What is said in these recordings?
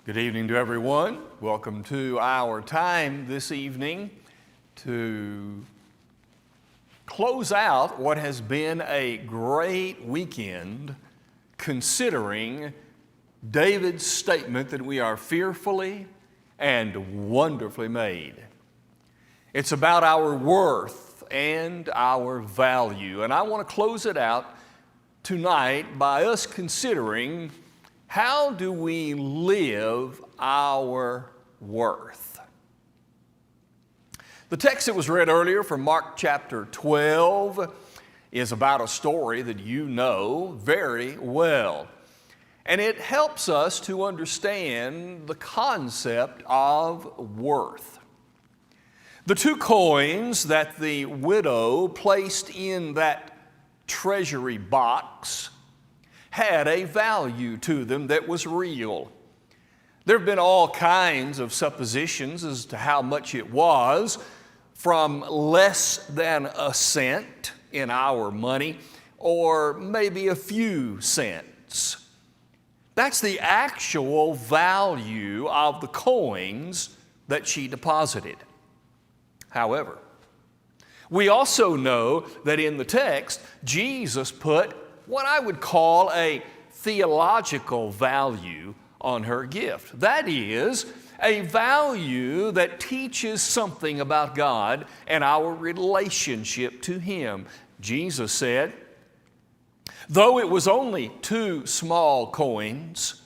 Good evening to everyone. Welcome to our time this evening to close out what has been a great weekend considering David's statement that we are fearfully and wonderfully made. It's about our worth and our value. And I want to close it out tonight by us considering how do we live our worth? The text that was read earlier from Mark chapter 12 is about a story that you know very well. And it helps us to understand the concept of worth. The 2 coins that the widow placed in that treasury box had a value to them that was real. There have been all kinds of suppositions as to how much it was, from less than a cent in our money, or maybe a few cents. That's the actual value of the coins that she deposited. However, we also know that in the text, Jesus put what I would call a theological value on her gift. That is, a value that teaches something about God and our relationship to Him. Jesus said, though it was only 2 small coins,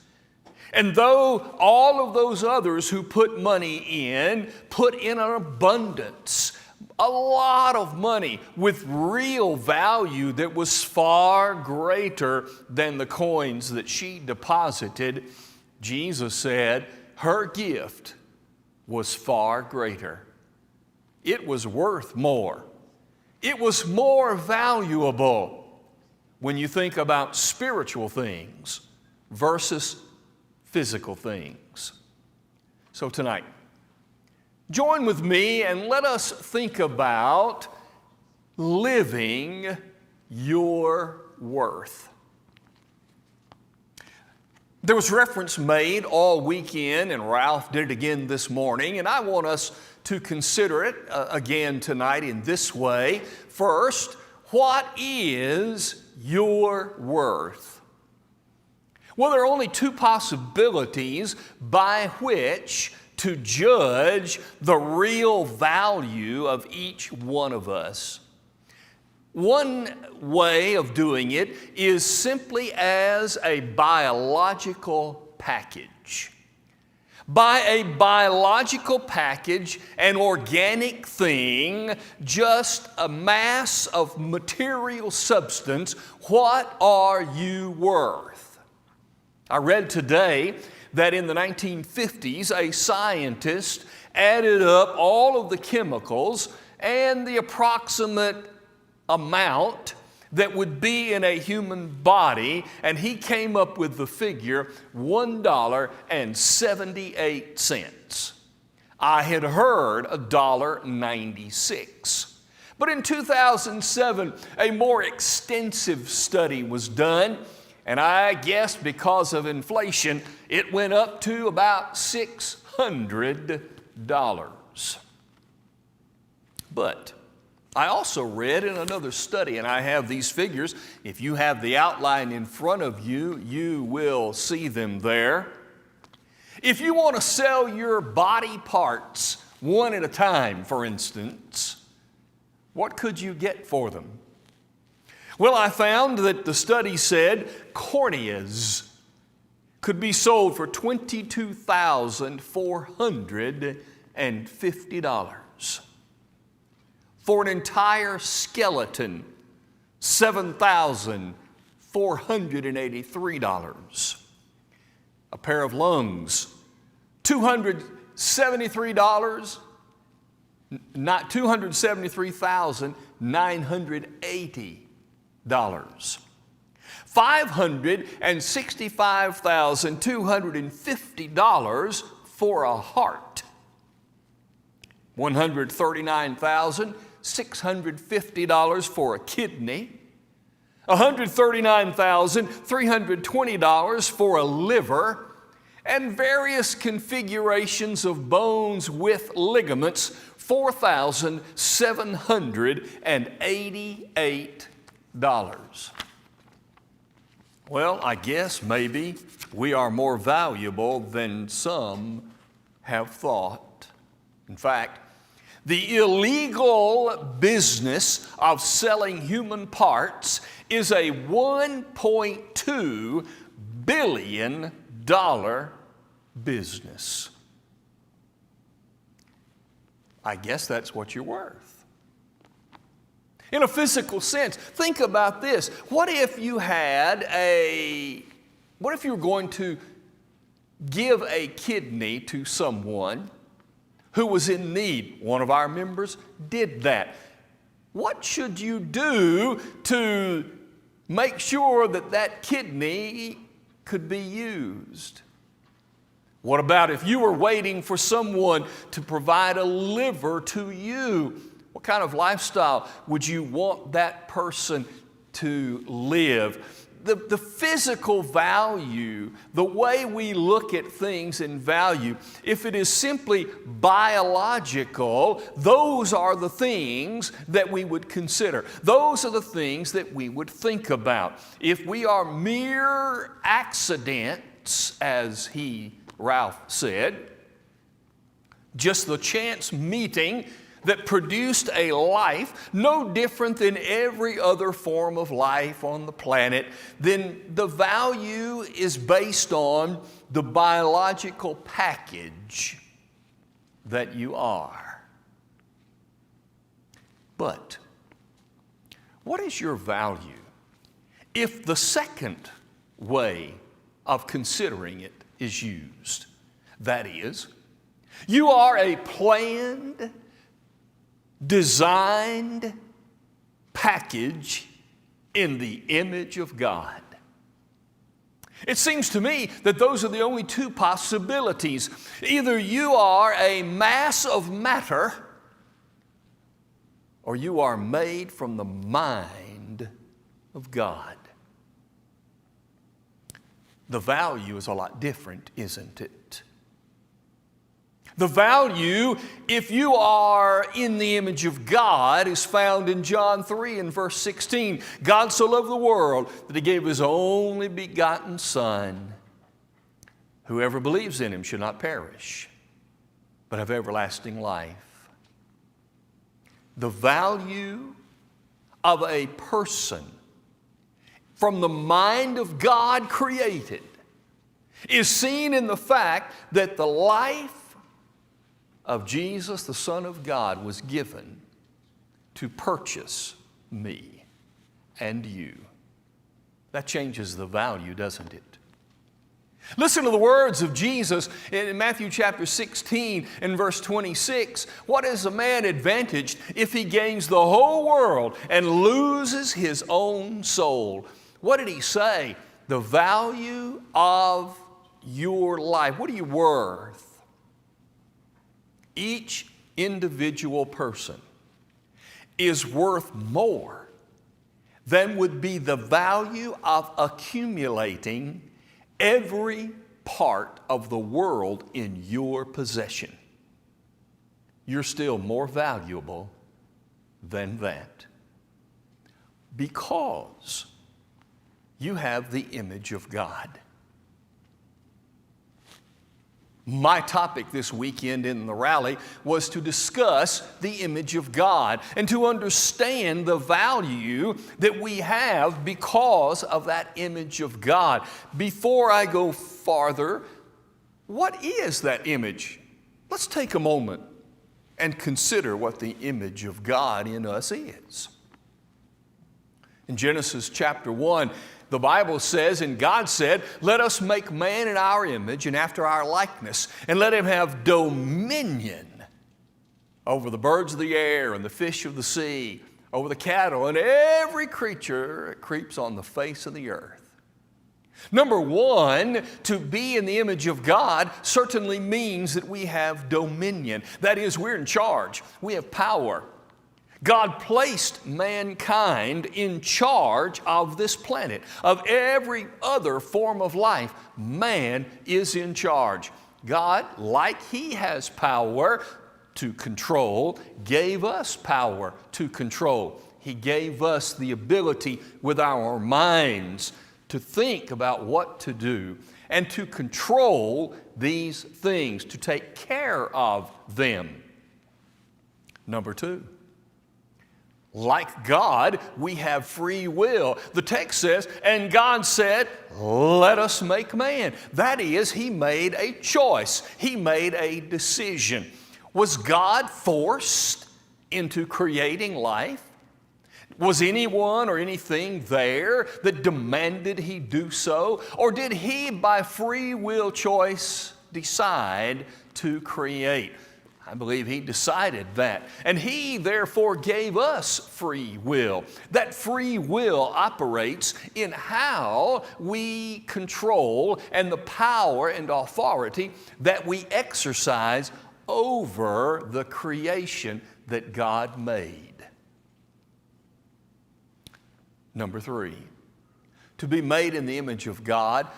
and though all of those others who put money in put in an abundance, a lot of money with real value that was far greater than the coins that she deposited, Jesus said her gift was far greater. It was worth more. It was more valuable when you think about spiritual things versus physical things. So tonight, join with me and let us think about living your worth. There was reference made all weekend, and Ralph did it again this morning, and I want us to consider it again tonight in this way. First, what is your worth? Well, there are only 2 possibilities by which to judge the real value of each one of us. One way of doing it is simply as a biological package. By a biological package, an organic thing, just a mass of material substance, what are you worth? I read today that in the 1950s, a scientist added up all of the chemicals and the approximate amount that would be in a human body, and he came up with the figure $1.78. I had heard $1.96. But in 2007, a more extensive study was done, and I guess because of inflation, it went up to about $600. But I also read in another study, and I have these figures. If you have the outline in front of you, you will see them there. If you want to sell your body parts one at a time, for instance, what could you get for them? Well, I found that the study said corneas could be sold for $22,450. For an entire skeleton, $7,483. A pair of lungs, $273,980. $565,250 for a heart. $139,650 for a kidney. $139,320 for a liver, and various configurations of bones with ligaments, $4,788. Well, I guess maybe we are more valuable than some have thought. In fact, the illegal business of selling human parts is a $1.2 billion business. I guess that's what you're worth. In a physical sense, think about this. What if you were going to give a kidney to someone who was in need? One of our members did that. What should you do to make sure that that kidney could be used? What about if you were waiting for someone to provide a liver to you? What kind of lifestyle would you want that person to live? The physical value, the way we look at things in value, if it is simply biological, those are the things that we would consider. Those are the things that we would think about. If we are mere accidents, as Ralph said, just the chance meeting that produced a life no different than every other form of life on the planet, then the value is based on the biological package that you are. But what is your value if the second way of considering it is used? That is, you are a planned, designed package in the image of God. It seems to me that those are the only two possibilities. Either you are a mass of matter, or you are made from the mind of God. The value is a lot different, isn't it? The value, if you are in the image of God, is found in John 3 and verse 16. God so loved the world that He gave His only begotten Son. Whoever believes in Him should not perish, but have everlasting life. The value of a person from the mind of God created is seen in the fact that the life of Jesus, the Son of God, was given to purchase me and you. That changes the value, doesn't it? Listen to the words of Jesus in Matthew chapter 16 and verse 26. What is a man advantaged if he gains the whole world and loses his own soul? What did He say? The value of your life. What are you worth? Each individual person is worth more than would be the value of accumulating every part of the world in your possession. You're still more valuable than that because you have the image of God. My topic this weekend in the rally was to discuss the image of God and to understand the value that we have because of that image of God. Before I go farther, what is that image? Let's take a moment and consider what the image of God in us is. In Genesis chapter 1, the Bible says, and God said, let us make man in our image and after our likeness, and let him have dominion over the birds of the air and the fish of the sea, over the cattle and every creature that creeps on the face of the earth. Number one, to be in the image of God certainly means that we have dominion. That is, we're in charge. We have power. God placed mankind in charge of this planet. Of every other form of life, man is in charge. God, like He has power to control, gave us power to control. He gave us the ability with our minds to think about what to do and to control these things, to take care of them. Number two, like God, we have free will. The text says, and God said, let us make man. That is, He made a choice. He made a decision. Was God forced into creating life? Was anyone or anything there that demanded He do so? Or did He, by free will choice, decide to create? I believe He decided that. And He therefore gave us free will. That free will operates in how we control and the power and authority that we exercise over the creation that God made. Number three, to be made in the image of God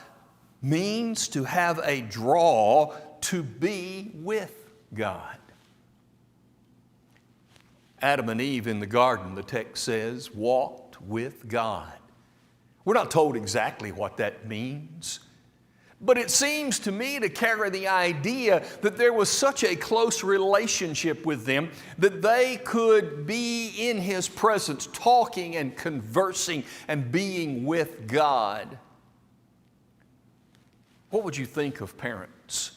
means to have a draw to be with God. Adam and Eve in the garden, the text says, walked with God. We're not told exactly what that means, but it seems to me to carry the idea that there was such a close relationship with them that they could be in His presence, talking and conversing and being with God. What would you think of parents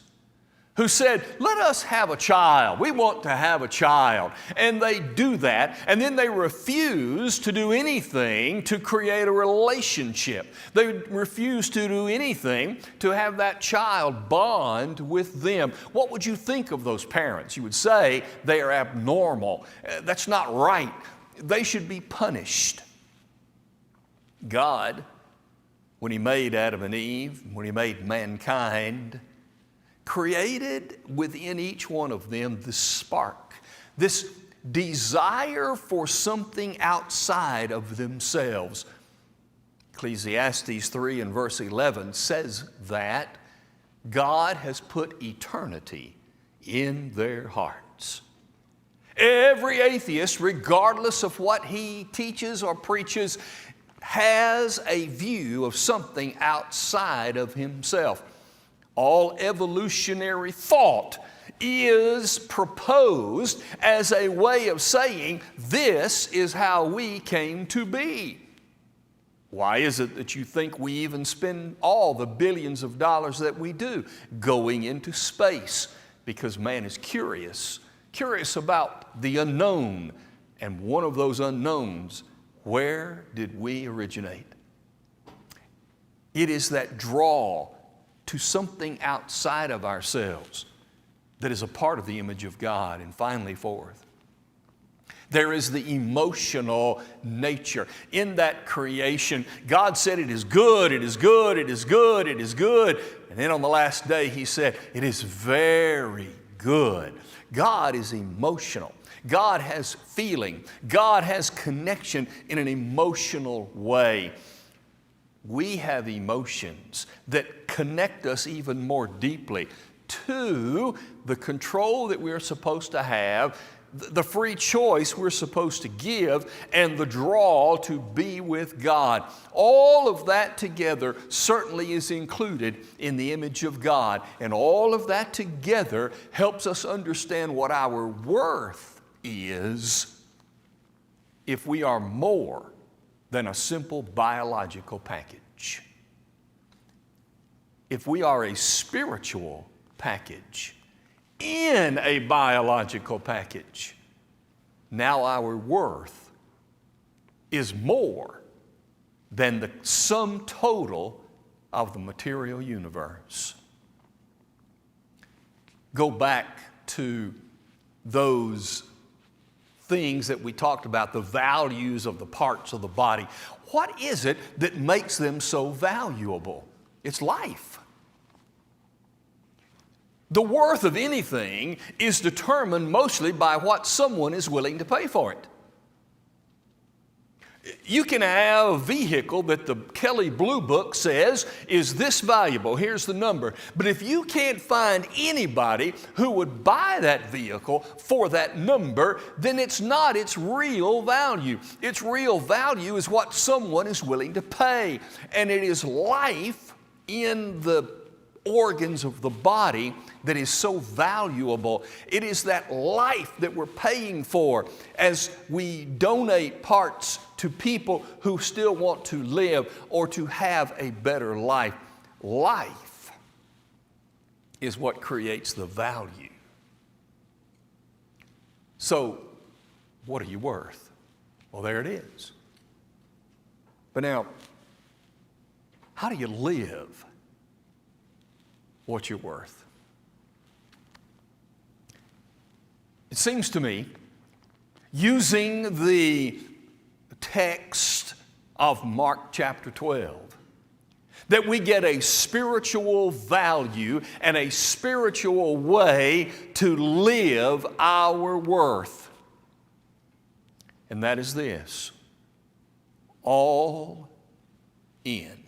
who said, let us have a child. We want to have a child. And they do that, and then they refuse to do anything to create a relationship. They refuse to do anything to have that child bond with them. What would you think of those parents? You would say they are abnormal. That's not right. They should be punished. God, when He made Adam and Eve, when He made mankind, created within each one of them this spark, this desire for something outside of themselves. Ecclesiastes 3 and verse 11 says that God has put eternity in their hearts. Every atheist, regardless of what he teaches or preaches, has a view of something outside of himself. All evolutionary thought is proposed as a way of saying this is how we came to be. Why is it that you think we even spend all the billions of dollars that we do going into space? Because man is curious about the unknown. And one of those unknowns, where did we originate? It is that draw to something outside of ourselves that is a part of the image of God. And finally, fourth, there is the emotional nature. In that creation, God said it is good, it is good, it is good, it is good. And then on the last day, He said, it is very good. God is emotional. God has feeling. God has connection in an emotional way. We have emotions that connect us even more deeply to the control that we're supposed to have, the free choice we're supposed to give, and the draw to be with God. All of that together certainly is included in the image of God, and all of that together helps us understand what our worth is if we are more than a simple biological package. If we are a spiritual package in a biological package, now our worth is more than the sum total of the material universe. Go back to those things that we talked about, the values of the parts of the body. What is it that makes them so valuable? It's life. The worth of anything is determined mostly by what someone is willing to pay for it. You can have a vehicle that the Kelley Blue Book says is this valuable. Here's the number. But if you can't find anybody who would buy that vehicle for that number, then it's not its real value. Its real value is what someone is willing to pay. And it is life in the organs of the body that is so valuable. It is that life that we're paying for as we donate parts to people who still want to live or to have a better life. Life is what creates the value. So, what are you worth? Well, there it is. But now, how do you live what you're worth? It seems to me, using the text of Mark chapter 12, that we get a spiritual value and a spiritual way to live our worth. And that is this: all in.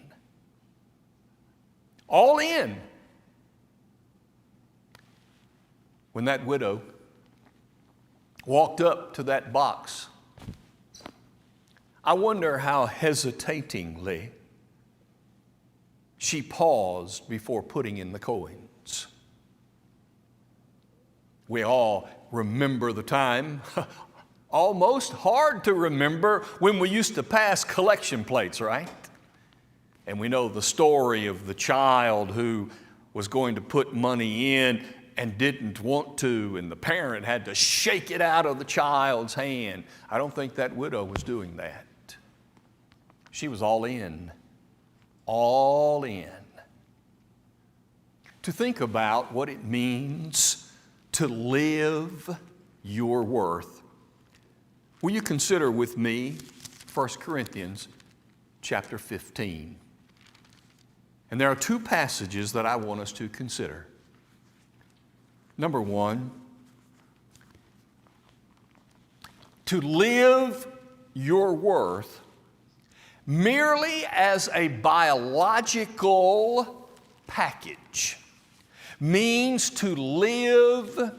All in. When that widow walked up to that box, I wonder how hesitatingly she paused before putting in the coins. We all remember the time, almost hard to remember, when we used to pass collection plates, right? And we know the story of the child who was going to put money in and didn't want to, and the parent had to shake it out of the child's hand. I don't think that widow was doing that. She was all in. All in. To think about what it means to live your worth. Will you consider with me 1 Corinthians chapter 15? And there are two passages that I want us to consider. Number one, to live your worth merely as a biological package means to live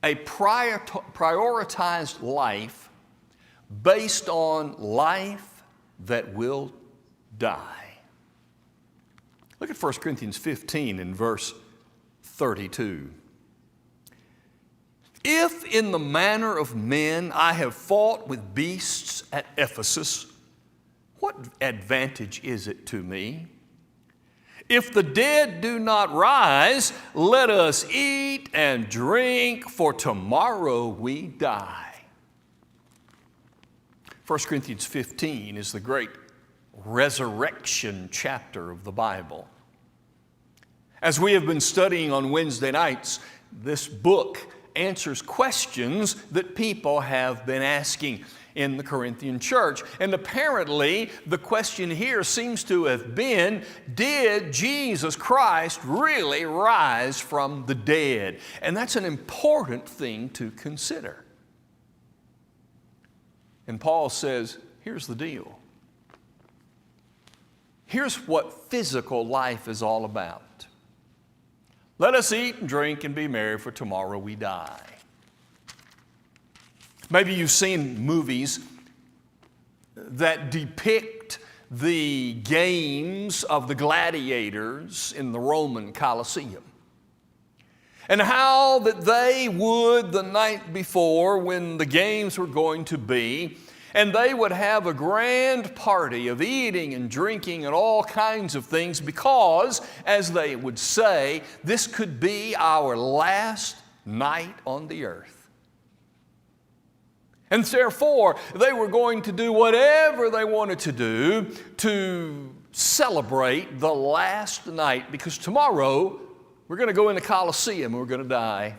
a prioritized life based on life that will die. Look at 1 Corinthians 15 in verse 32. If in the manner of men I have fought with beasts at Ephesus, what advantage is it to me? If the dead do not rise, let us eat and drink, for tomorrow we die. 1 Corinthians 15 is the great resurrection chapter of the Bible. As we have been studying on Wednesday nights, this book answers questions that people have been asking in the Corinthian church. And apparently, the question here seems to have been, did Jesus Christ really rise from the dead? And that's an important thing to consider. And Paul says, here's the deal. Here's what physical life is all about. Let us eat and drink and be merry, for tomorrow we die. Maybe you've seen movies that depict the games of the gladiators in the Roman Colosseum, and how that they would, the night before when the games were going to be, and they would have a grand party of eating and drinking and all kinds of things because, as they would say, this could be our last night on the earth. And therefore, they were going to do whatever they wanted to do to celebrate the last night, because tomorrow we're going to go in the Colosseum and we're going to die.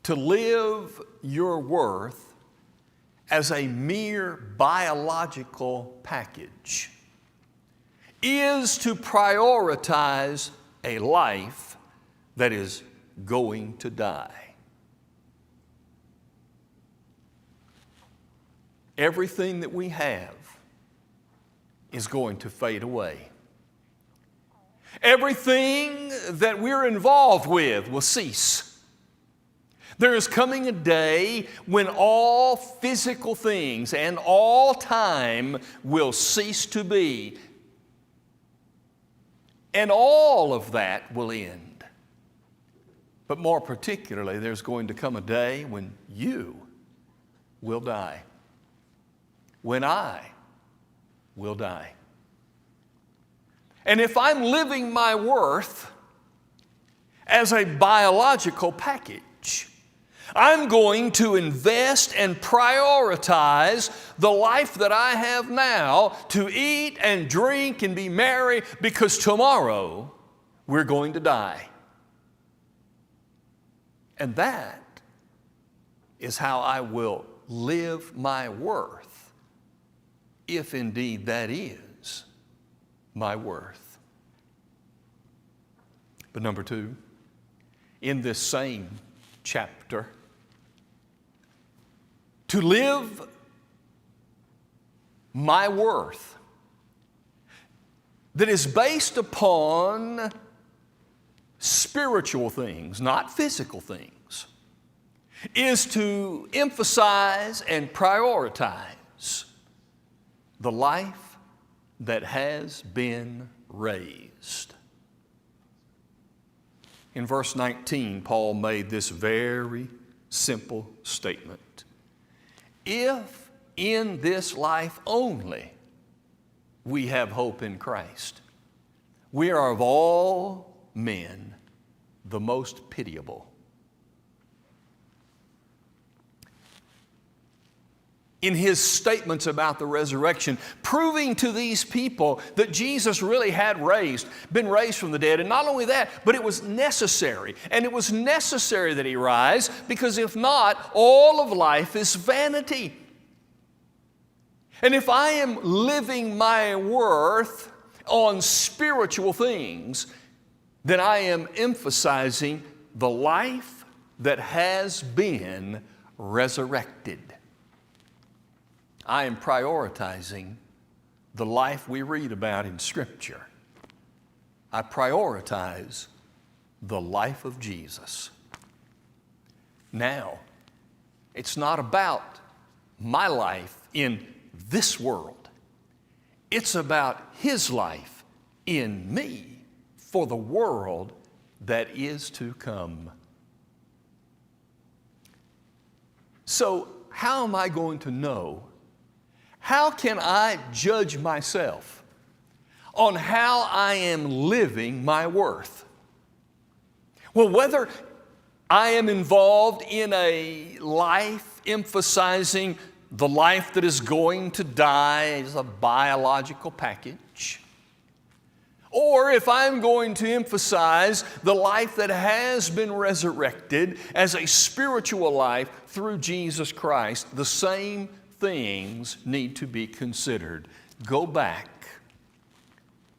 To live your worth as a mere biological package is to prioritize a life that is going to die. everything that we have is going to fade away. Everything that we're involved with will cease. There is coming a day when all physical things and all time will cease to be. And all of that will end. But more particularly, there's going to come a day when you will die. When I will die. And if I'm living my worth as a biological package, I'm going to invest and prioritize the life that I have now to eat and drink and be merry, because tomorrow we're going to die. And that is how I will live my worth, if indeed that is my worth. But number two, in this same chapter, to live my worth that is based upon spiritual things, not physical things, is to emphasize and prioritize the life that has been raised. In verse 19, Paul made this very simple statement. If in this life only we have hope in Christ, we are of all men the most pitiable. In his statements about the resurrection, proving to these people that Jesus really had been raised from the dead. And not only that, but it was necessary. And it was necessary that he rise, because if not, all of life is vanity. And if I am living my worth on spiritual things, then I am emphasizing the life that has been resurrected. I am prioritizing the life we read about in Scripture. I prioritize the life of Jesus. Now, it's not about my life in this world. It's about His life in me for the world that is to come. So, how am I going to know? How can I judge myself on how I am living my worth? Well, whether I am involved in a life emphasizing the life that is going to die as a biological package, or if I'm going to emphasize the life that has been resurrected as a spiritual life through Jesus Christ, the same things need to be considered. Go back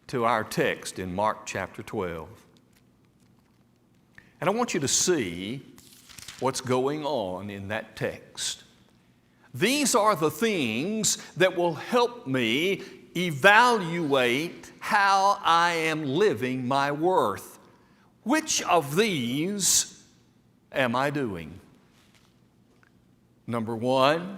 to our text in Mark chapter 12. And I want you to see what's going on in that text. These are the things that will help me evaluate how I am living my worth. Which of these am I doing? Number one,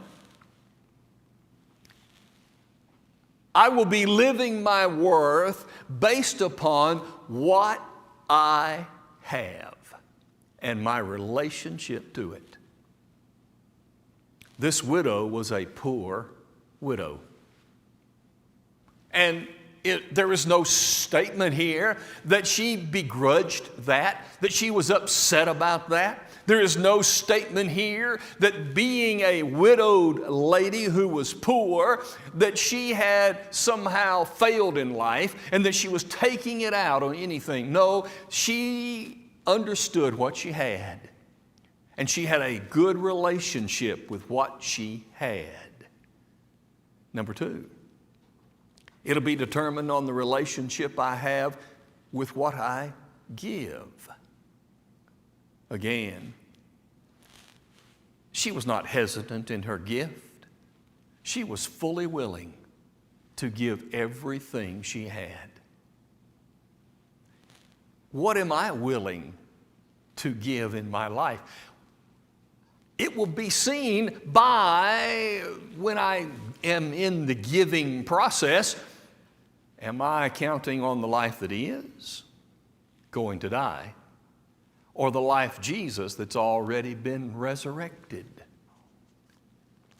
I will be living my worth based upon what I have and my relationship to it. This widow was a poor widow. And there is no statement here that she begrudged that she was upset about that. There is no statement here that being a widowed lady who was poor, that she had somehow failed in life and that she was taking it out on anything. No, she understood what she had. And she had a good relationship with what she had. Number two, it'll be determined on the relationship I have with what I give. Again, she was not hesitant in her gift. She was fully willing to give everything she had. What am I willing to give in my life? It will be seen by when I am in the giving process. Am I counting on the life that is going to die, or the life Jesus that's already been resurrected?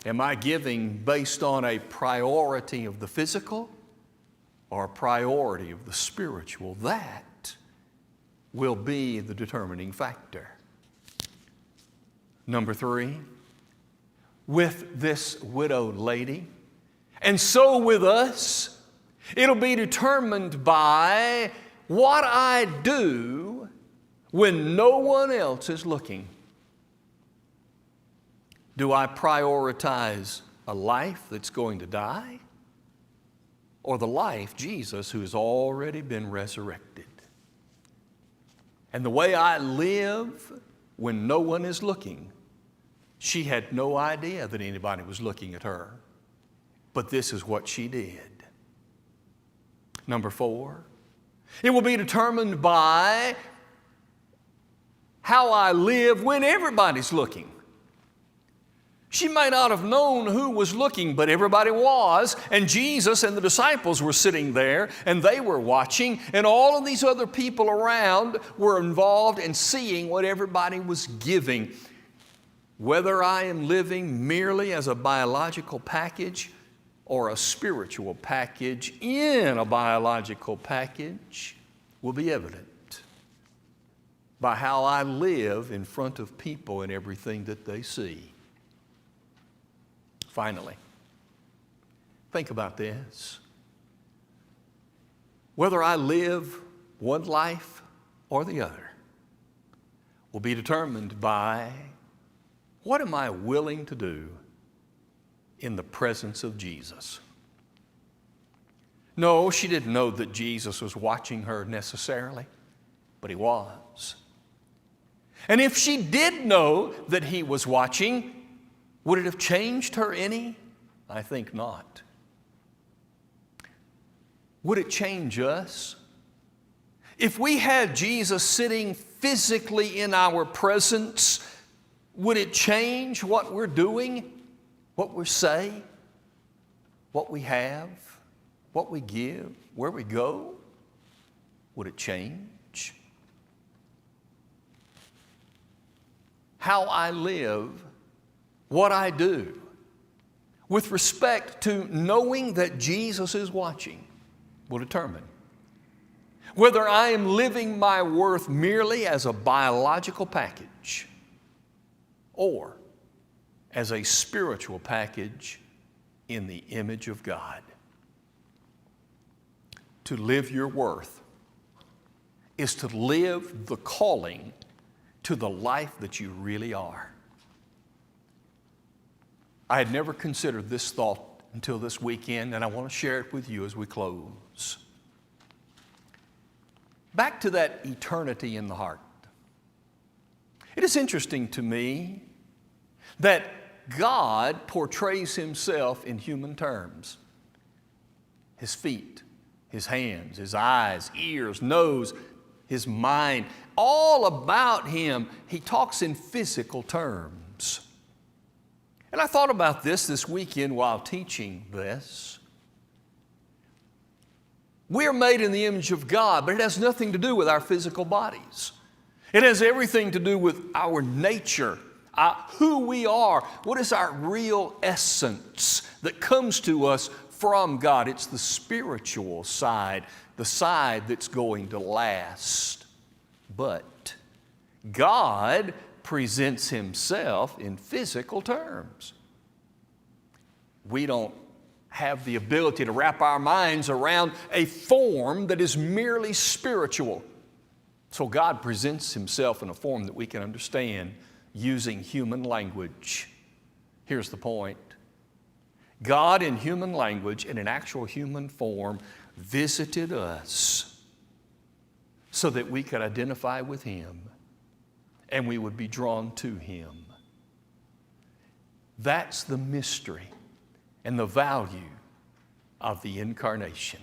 Am I giving based on a priority of the physical or a priority of the spiritual? That will be the determining factor. Number 3, with this widowed lady, and so with us, it'll be determined by what I do when no one else is looking. Do I prioritize a life that's going to die, or the life, Jesus, who has already been resurrected? And the way I live when no one is looking, she had no idea that anybody was looking at her, but this is what she did. Number 4, it will be determined by how I live when everybody's looking. She may not have known who was looking, but everybody was, and Jesus and the disciples were sitting there, and they were watching, and all of these other people around were involved in seeing what everybody was giving. Whether I am living merely as a biological package or a spiritual package in a biological package will be evident by how I live in front of people and everything that they see. Finally, think about this. Whether I live one life or the other will be determined by what am I willing to do in the presence of Jesus. No, she didn't know that Jesus was watching her necessarily, but He was. And if she did know that He was watching, would it have changed her any? I think not. Would it change us? If we had Jesus sitting physically in our presence, would it change what we're doing, what we say, what we have, what we give, where we go? Would it change? How I live, what I do, with respect to knowing that Jesus is watching, will determine whether I am living my worth merely as a biological package or as a spiritual package in the image of God. To live your worth is to live the calling to the life that you really are. I had never considered this thought until this weekend, and I want to share it with you as we close. Back to that eternity in the heart. It is interesting to me that God portrays Himself in human terms. His feet, His hands, His eyes, ears, nose, His mind, all about Him, He talks in physical terms. And I thought about this weekend while teaching this. We're made in the image of God, but it has nothing to do with our physical bodies. It has everything to do with our nature, who we are, what is our real essence that comes to us from God. It's the spiritual side, the side that's going to last. But God presents Himself in physical terms. We don't have the ability to wrap our minds around a form that is merely spiritual. So God presents Himself in a form that we can understand using human language. Here's the point. God in human language, in an actual human form, visited us so that we could identify with Him and we would be drawn to Him. That's the mystery and the value of the incarnation.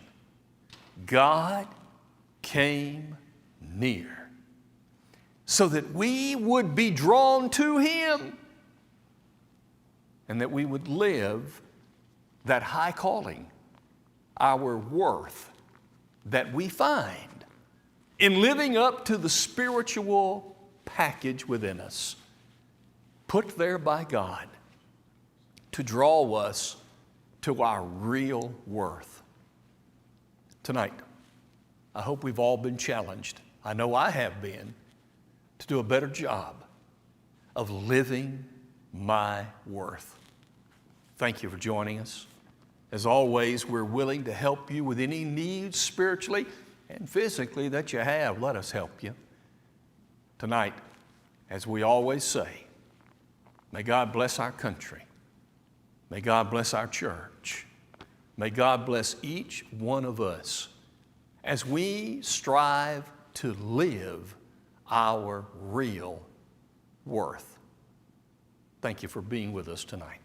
God came near so that we would be drawn to Him and that we would live that high calling, our worth that we find in living up to the spiritual package within us, put there by God to draw us to our real worth. Tonight, I hope we've all been challenged, I know I have been, to do a better job of living my worth. Thank you for joining us. As always, we're willing to help you with any needs spiritually and physically that you have. Let us help you. Tonight, as we always say, may God bless our country. May God bless our church. May God bless each one of us as we strive to live our real worth. Thank you for being with us tonight.